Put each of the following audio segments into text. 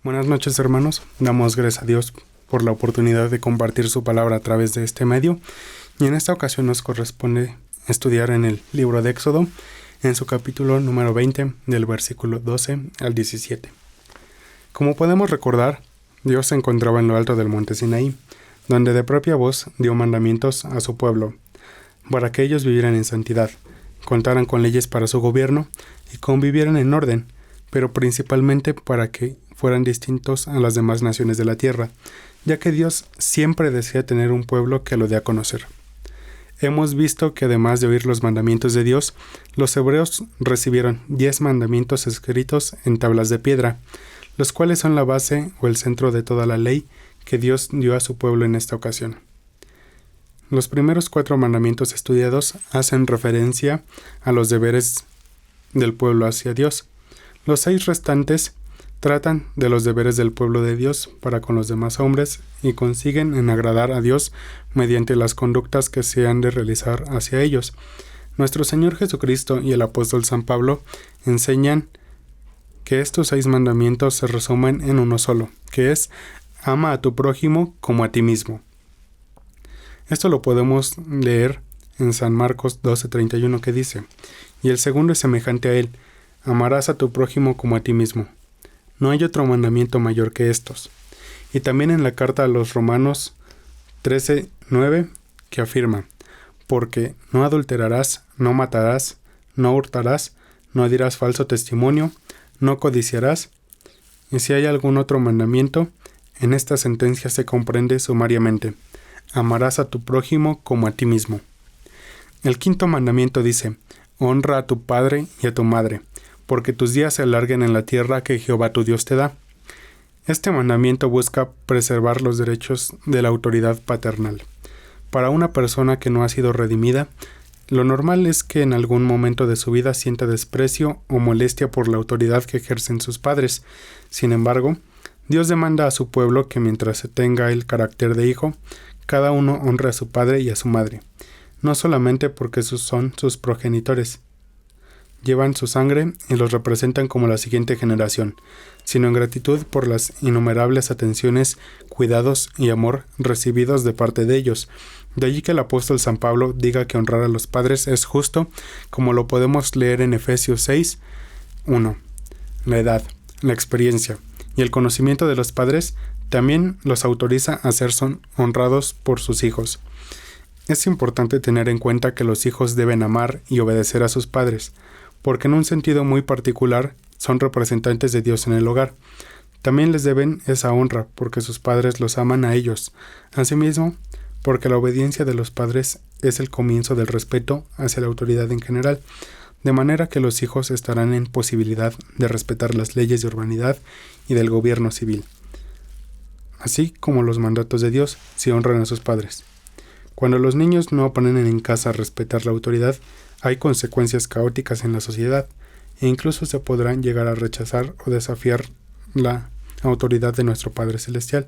Buenas noches, hermanos. Damos gracias a Dios por la oportunidad de compartir su palabra a través de este medio, y en esta ocasión nos corresponde estudiar en el libro de Éxodo, en su capítulo número 20, del versículo 12 al 17. Como podemos recordar, Dios se encontraba en lo alto del monte Sinaí, donde de propia voz dio mandamientos a su pueblo, para que ellos vivieran en santidad, contaran con leyes para su gobierno y convivieran en orden, pero principalmente para que fueran distintos a las demás naciones de la tierra, ya que Dios siempre desea tener un pueblo que lo dé a conocer. Hemos visto que además de oír los mandamientos de Dios, los hebreos recibieron 10 mandamientos escritos en tablas de piedra, los cuales son la base o el centro de toda la ley que Dios dio a su pueblo en esta ocasión. Los primeros 4 mandamientos estudiados hacen referencia a los deberes del pueblo hacia Dios. Los 6 restantes tratan de los deberes del pueblo de Dios para con los demás hombres y consiguen en agradar a Dios mediante las conductas que se han de realizar hacia ellos. Nuestro Señor Jesucristo y el apóstol San Pablo enseñan que estos 6 mandamientos se resumen en uno solo, que es: ama a tu prójimo como a ti mismo. Esto lo podemos leer en San Marcos 12:31, que dice: y el segundo es semejante a él: amarás a tu prójimo como a ti mismo. No hay otro mandamiento mayor que estos. Y también en la carta a los Romanos 13:9, que afirma: porque no adulterarás, no matarás, no hurtarás, no dirás falso testimonio, no codiciarás. Y si hay algún otro mandamiento, en esta sentencia se comprende sumariamente: amarás a tu prójimo como a ti mismo. El quinto mandamiento dice: honra a tu padre y a tu madre, porque tus días se alarguen en la tierra que Jehová tu Dios te da. Este mandamiento busca preservar los derechos de la autoridad paternal. Para una persona que no ha sido redimida, lo normal es que en algún momento de su vida sienta desprecio o molestia por la autoridad que ejercen sus padres. Sin embargo, Dios demanda a su pueblo que mientras se tenga el carácter de hijo, cada uno honre a su padre y a su madre, no solamente porque son sus progenitores, llevan su sangre y los representan como la siguiente generación, sino en gratitud por las innumerables atenciones, cuidados y amor recibidos de parte de ellos. De allí que el apóstol San Pablo diga que honrar a los padres es justo, como lo podemos leer en Efesios 6:1. La edad, la experiencia y el conocimiento de los padres también los autoriza a ser honrados por sus hijos. Es importante tener en cuenta que los hijos deben amar y obedecer a sus padres, porque en un sentido muy particular son representantes de Dios en el hogar. También les deben esa honra porque sus padres los aman a ellos. Asimismo, porque la obediencia de los padres es el comienzo del respeto hacia la autoridad en general, de manera que los hijos estarán en posibilidad de respetar las leyes de urbanidad y del gobierno civil, así como los mandatos de Dios, si honran a sus padres. Cuando los niños no aprenden en casa a respetar la autoridad, hay consecuencias caóticas en la sociedad, e incluso se podrán llegar a rechazar o desafiar la autoridad de nuestro Padre Celestial.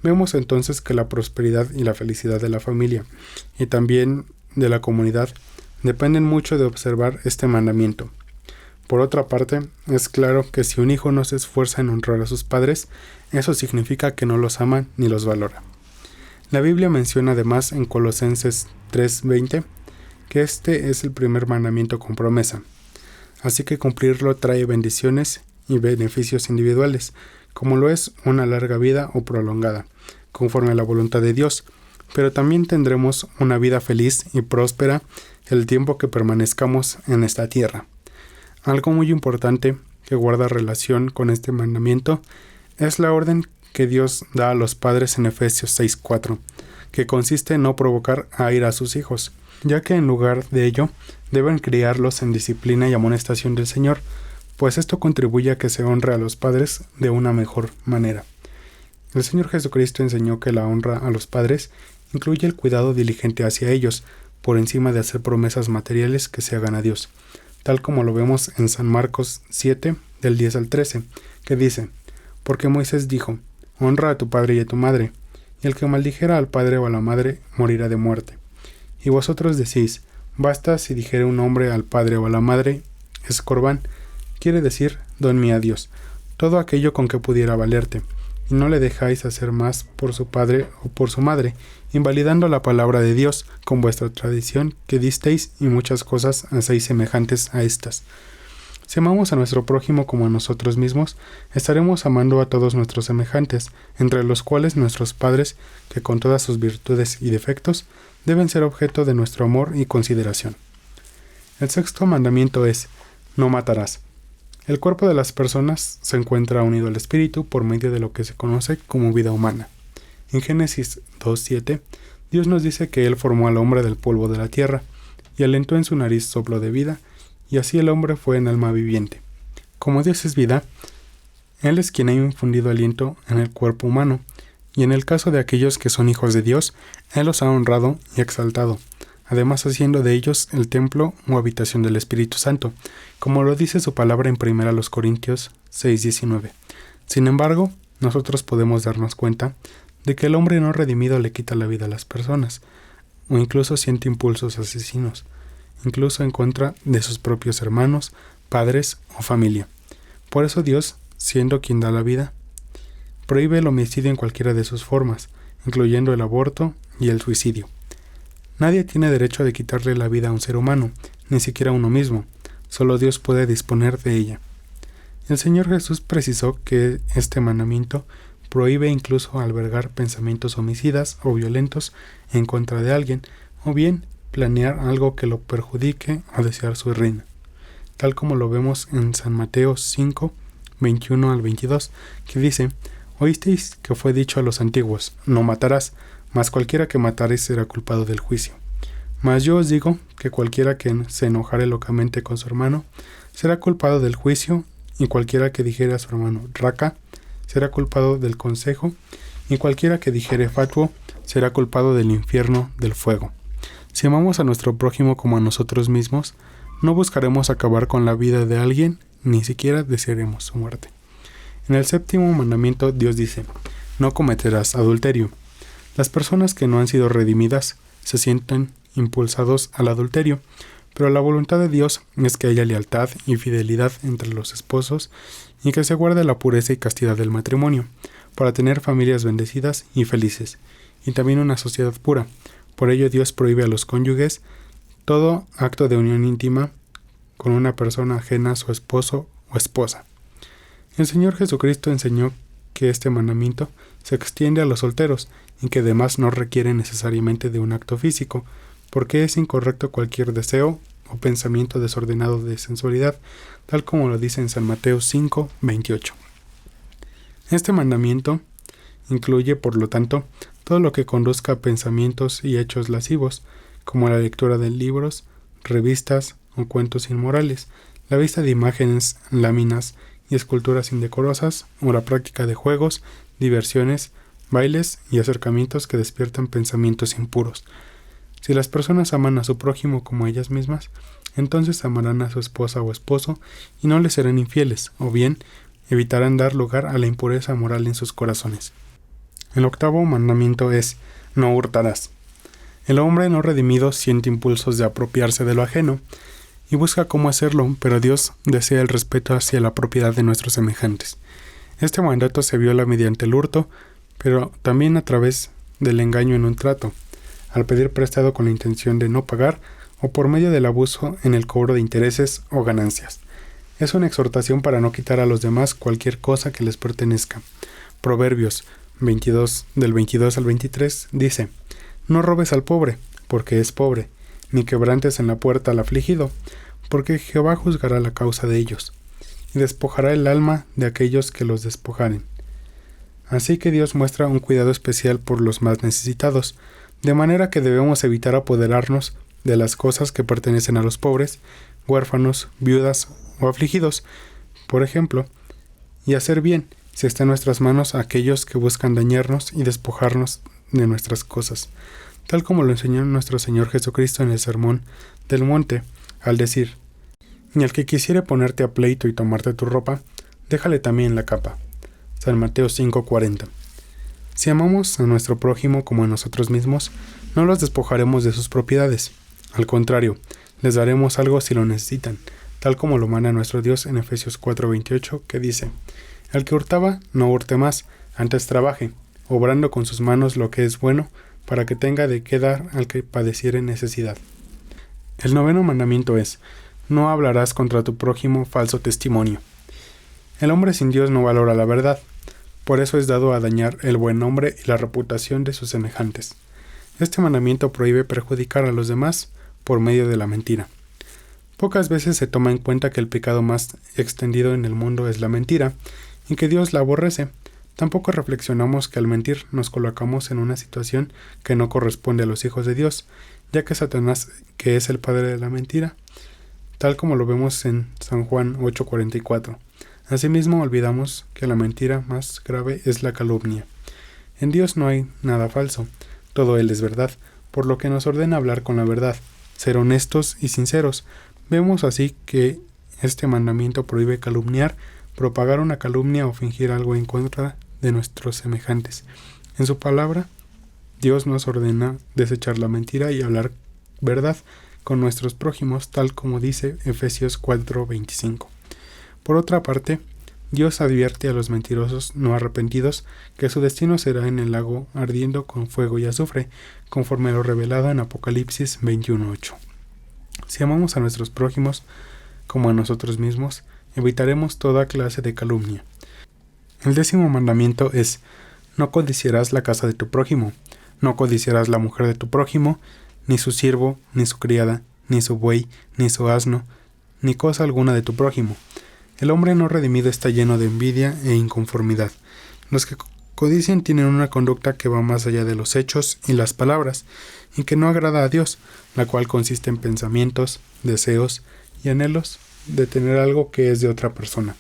Vemos entonces que la prosperidad y la felicidad de la familia, y también de la comunidad, dependen mucho de observar este mandamiento. Por otra parte, es claro que si un hijo no se esfuerza en honrar a sus padres, eso significa que no los ama ni los valora. La Biblia menciona además en Colosenses 3:20 que este es el primer mandamiento con promesa. Así que cumplirlo trae bendiciones y beneficios individuales, como lo es una larga vida o prolongada, conforme a la voluntad de Dios, pero también tendremos una vida feliz y próspera el tiempo que permanezcamos en esta tierra. Algo muy importante que guarda relación con este mandamiento es la orden que Dios da a los padres en Efesios 6:4, que consiste en no provocar a ira a sus hijos, ya que en lugar de ello deben criarlos en disciplina y amonestación del Señor, pues esto contribuye a que se honre a los padres de una mejor manera. El Señor Jesucristo enseñó que la honra a los padres incluye el cuidado diligente hacia ellos, por encima de hacer promesas materiales que se hagan a Dios, tal como lo vemos en San Marcos 7, del 10 al 13, que dice: porque Moisés dijo: honra a tu padre y a tu madre, y el que maldijera al padre o a la madre morirá de muerte. Y vosotros decís: basta si dijere un hombre al padre o a la madre, es corbán, quiere decir, don mí a Dios. todo aquello con que pudiera valerte, y no le dejáis hacer más por su padre o por su madre, invalidando la palabra de Dios con vuestra tradición que disteis y muchas cosas hacéis semejantes a estas. Si amamos a nuestro prójimo como a nosotros mismos, estaremos amando a todos nuestros semejantes, entre los cuales nuestros padres, que con todas sus virtudes y defectos, deben ser objeto de nuestro amor y consideración. El sexto mandamiento es: no matarás. El cuerpo de las personas se encuentra unido al espíritu por medio de lo que se conoce como vida humana. En Génesis 2:7, Dios nos dice que Él formó al hombre del polvo de la tierra, y alentó en su nariz soplo de vida, y así el hombre fue en alma viviente. Como Dios es vida, Él es quien ha infundido aliento en el cuerpo humano, y en el caso de aquellos que son hijos de Dios, Él los ha honrado y exaltado, además haciendo de ellos el templo o habitación del Espíritu Santo, como lo dice su palabra en 1 Corintios 6:19. Sin embargo, nosotros podemos darnos cuenta de que el hombre no redimido le quita la vida a las personas, o incluso siente impulsos asesinos, incluso en contra de sus propios hermanos, padres o familia. Por eso Dios, siendo quien da la vida, prohíbe el homicidio en cualquiera de sus formas, incluyendo el aborto y el suicidio. Nadie tiene derecho de quitarle la vida a un ser humano, ni siquiera a uno mismo. Solo Dios puede disponer de ella. El Señor Jesús precisó que este mandamiento prohíbe incluso albergar pensamientos homicidas o violentos en contra de alguien, o bien planear algo que lo perjudique o desear su ruina, tal como lo vemos en San Mateo 5, 21 al 22, que dice: Oísteis que fue dicho a los antiguos, no matarás, mas cualquiera que matare será culpado del juicio. Mas yo os digo que cualquiera que se enojare locamente con su hermano será culpado del juicio, y cualquiera que dijere a su hermano raca será culpado del consejo, y cualquiera que dijere fatuo será culpado del infierno del fuego. Si amamos a nuestro prójimo como a nosotros mismos, no buscaremos acabar con la vida de alguien, ni siquiera desearemos su muerte. En el séptimo mandamiento Dios dice: no cometerás adulterio. Las personas que no han sido redimidas se sienten impulsados al adulterio, pero la voluntad de Dios es que haya lealtad y fidelidad entre los esposos y que se guarde la pureza y castidad del matrimonio, para tener familias bendecidas y felices, y también una sociedad pura. Por ello Dios prohíbe a los cónyuges todo acto de unión íntima con una persona ajena a su esposo o esposa. El Señor Jesucristo enseñó que este mandamiento se extiende a los solteros y que además no requiere necesariamente de un acto físico, porque es incorrecto cualquier deseo o pensamiento desordenado de sensualidad, tal como lo dice en San Mateo 5, 28. Este mandamiento incluye, por lo tanto, todo lo que conduzca a pensamientos y hechos lascivos, como la lectura de libros, revistas o cuentos inmorales, la vista de imágenes, láminas y esculturas indecorosas, o la práctica de juegos, diversiones, bailes y acercamientos que despiertan pensamientos impuros. Si las personas aman a su prójimo como a ellas mismas, entonces amarán a su esposa o esposo y no les serán infieles, o bien evitarán dar lugar a la impureza moral en sus corazones. El octavo mandamiento es: no hurtarás. El hombre no redimido siente impulsos de apropiarse de lo ajeno y busca cómo hacerlo, pero Dios desea el respeto hacia la propiedad de nuestros semejantes. Este mandato se viola mediante el hurto, pero también a través del engaño en un trato, al pedir prestado con la intención de no pagar, o por medio del abuso en el cobro de intereses o ganancias. Es una exhortación para no quitar a los demás cualquier cosa que les pertenezca. Proverbios 22, del 22 al 23, dice: no robes al pobre, porque es pobre, ni quebrantes en la puerta al afligido, porque Jehová juzgará la causa de ellos, y despojará el alma de aquellos que los despojaren. Así que Dios muestra un cuidado especial por los más necesitados, de manera que debemos evitar apoderarnos de las cosas que pertenecen a los pobres, huérfanos, viudas o afligidos, por ejemplo, y hacer bien, si está en nuestras manos, a aquellos que buscan dañarnos y despojarnos de nuestras cosas, tal como lo enseñó nuestro Señor Jesucristo en el Sermón del Monte, al decir: y al que quisiere ponerte a pleito y tomarte tu ropa, déjale también la capa. San Mateo 5:40. Si amamos a nuestro prójimo como a nosotros mismos, no los despojaremos de sus propiedades. Al contrario, les daremos algo si lo necesitan, tal como lo manda nuestro Dios en Efesios 4:28, que dice: El que hurtaba, no hurte más, antes trabaje, obrando con sus manos lo que es bueno, para que tenga de qué dar al que padeciere necesidad. El 9º mandamiento es: no hablarás contra tu prójimo falso testimonio. El hombre sin Dios no valora la verdad, por eso es dado a dañar el buen nombre y la reputación de sus semejantes. Este mandamiento prohíbe perjudicar a los demás por medio de la mentira. Pocas veces se toma en cuenta que el pecado más extendido en el mundo es la mentira, y que Dios la aborrece. Tampoco reflexionamos que al mentir nos colocamos en una situación que no corresponde a los hijos de Dios, ya que Satanás, que es el padre de la mentira, tal como lo vemos en San Juan 8:44. Asimismo, olvidamos que la mentira más grave es la calumnia. En Dios no hay nada falso, todo Él es verdad, por lo que nos ordena hablar con la verdad, ser honestos y sinceros. Vemos así que este mandamiento prohíbe calumniar, propagar una calumnia o fingir algo en contra de nuestros semejantes. En su palabra, Dios nos ordena desechar la mentira y hablar verdad con nuestros prójimos, tal como dice Efesios 4:25. Por otra parte, Dios advierte a los mentirosos no arrepentidos que su destino será en el lago ardiendo con fuego y azufre, conforme a lo revelado en Apocalipsis 21:8. Si amamos a nuestros prójimos como a nosotros mismos, evitaremos toda clase de calumnia. El 10º mandamiento es: no codiciarás la casa de tu prójimo, no codiciarás la mujer de tu prójimo, ni su siervo, ni su criada, ni su buey, ni su asno, ni cosa alguna de tu prójimo. El hombre no redimido está lleno de envidia e inconformidad. Los que codician tienen una conducta que va más allá de los hechos y las palabras, y que no agrada a Dios, la cual consiste en pensamientos, deseos y anhelos de tener algo que es de otra persona.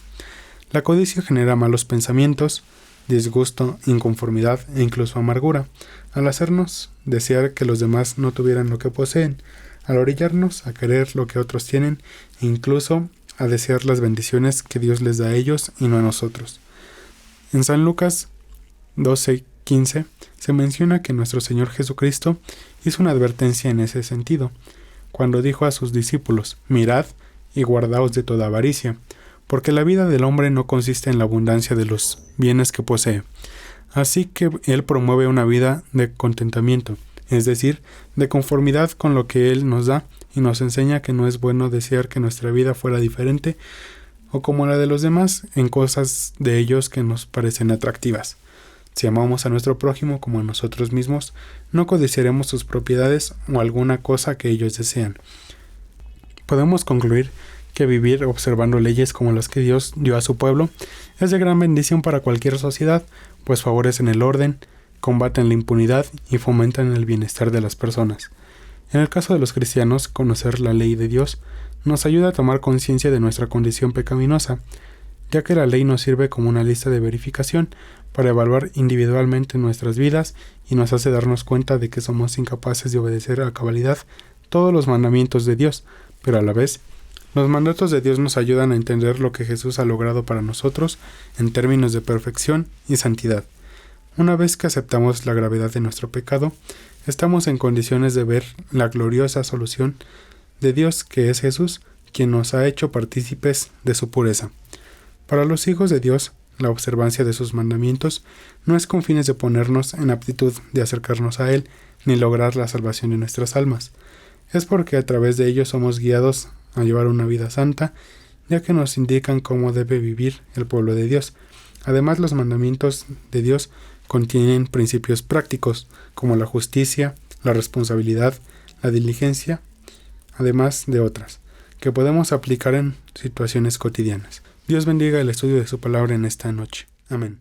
La codicia genera malos pensamientos, disgusto, inconformidad e incluso amargura, al hacernos desear que los demás no tuvieran lo que poseen, al orillarnos a querer lo que otros tienen e incluso a desear las bendiciones que Dios les da a ellos y no a nosotros. En San Lucas 12:15 se menciona que nuestro Señor Jesucristo hizo una advertencia en ese sentido, cuando dijo a sus discípulos: mirad y guardaos de toda avaricia, porque la vida del hombre no consiste en la abundancia de los bienes que posee. Así que Él promueve una vida de contentamiento, es decir, de conformidad con lo que Él nos da, y nos enseña que no es bueno desear que nuestra vida fuera diferente o como la de los demás en cosas de ellos que nos parecen atractivas. Si amamos a nuestro prójimo como a nosotros mismos, no codiciaremos sus propiedades o alguna cosa que ellos desean. Podemos concluir que vivir observando leyes como las que Dios dio a su pueblo es de gran bendición para cualquier sociedad, pues favorecen el orden, combaten la impunidad y fomentan el bienestar de las personas. En el caso de los cristianos, conocer la ley de Dios nos ayuda a tomar conciencia de nuestra condición pecaminosa, ya que la ley nos sirve como una lista de verificación para evaluar individualmente nuestras vidas y nos hace darnos cuenta de que somos incapaces de obedecer a cabalidad todos los mandamientos de Dios, pero a la vez, los mandatos de Dios nos ayudan a entender lo que Jesús ha logrado para nosotros en términos de perfección y santidad. Una vez que aceptamos la gravedad de nuestro pecado, estamos en condiciones de ver la gloriosa solución de Dios, que es Jesús, quien nos ha hecho partícipes de su pureza. Para los hijos de Dios, la observancia de sus mandamientos no es con fines de ponernos en aptitud de acercarnos a Él, ni lograr la salvación de nuestras almas. Es porque a través de ellos somos guiados a llevar una vida santa, ya que nos indican cómo debe vivir el pueblo de Dios. Además, los mandamientos de Dios contienen principios prácticos, como la justicia, la responsabilidad, la diligencia, además de otras, que podemos aplicar en situaciones cotidianas. Dios bendiga el estudio de su palabra en esta noche. Amén.